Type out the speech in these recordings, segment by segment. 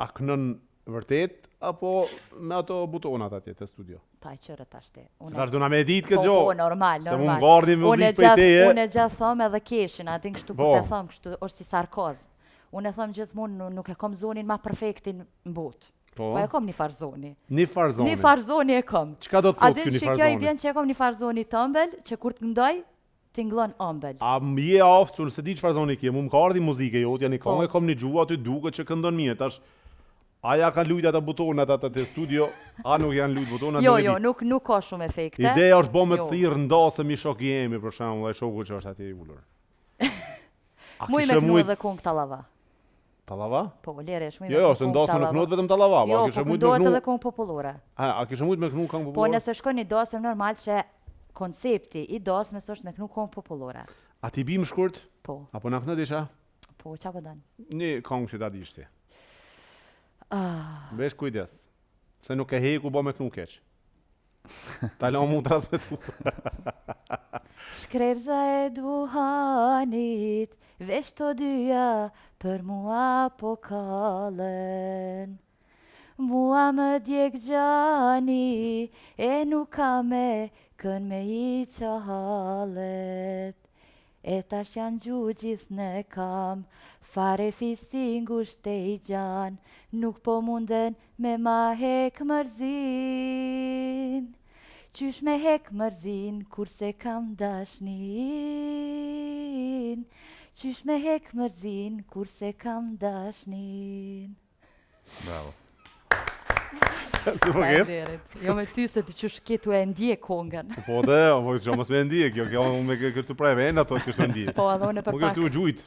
A kënon vërtet apo me ato butonat atje te studio? Pa e qërë tashti. Se tash do na me ditë këtë gjë. Po, normal. Se mu gardi muzikë për teje. Unë e gjatë thom edhe keshin, atin kështu po të thom, kështu është si sarkozm. Unë e thom gjithmonë nuk e kom zonin ma perfektin në botë. Po e kom një farzoni. Një farzoni? Një farzoni e kom. Çka do të thotë kjo një farzoni? A din që kjo i bjen që e kom një farzoni të ëmbël, që kur të ndoj, t'inglon ëmbël. A je aftë, se di që farzoni kje, mu më ka ardhi muzike jot, janë i kom e kom një gjuha, aty duke që këndon mirë, tash aja kanë lujt ata butonat ata të studio, a nuk janë lujt butonat? Jo, nuk ka shumë efekte. Ideja është bo me të thirë ndasëm i shok jemi, për shembull, ai shoku që është atje i ullur. Muj me kënu edhe kong tallava. Tallava? Po, leresh, muj me Jo, se ndasëm në kënot vetëm tallava. Jo, po këndohet edhe kong popullore. A kishe mujt me kënu kong popullore? Po nëse shkon një dasëm normal që koncepti i dasmës është me kënu kong popullore. A ti bim shkurt? Po. Apo na kënë disha? Po, qa po dan? Një kong që ta dishti. Vesh kujdes, se nuk e heku bo me kënu keq. Ta la mu transmetu. Shkrepza e duhanit, vesh të dyja për mua po kallen. Mua më djek gjani, e nuk ka me kën me i qahalet. E tash janë gjuhë gjithë në kam, fare fisi ngusht e i gjan, nuk po munden me ma hek mërzin. Qysh me hek mërzin, kurse kam dashnin. Qysh me hek mërzin, kurse kam dashnin. Bravo. Si po kesh? Jo me ty se ti qysh ketu e ndje kongën. Po dhe, po që mos me ndje, kjo me kërtu praj vend ato që shme ndje. Po edhe unë për pak. Më kërtu gjujt.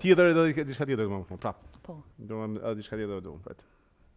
Tjetër edhe diçka tjetër, prap. Po. Do diçka tjetër do, pret.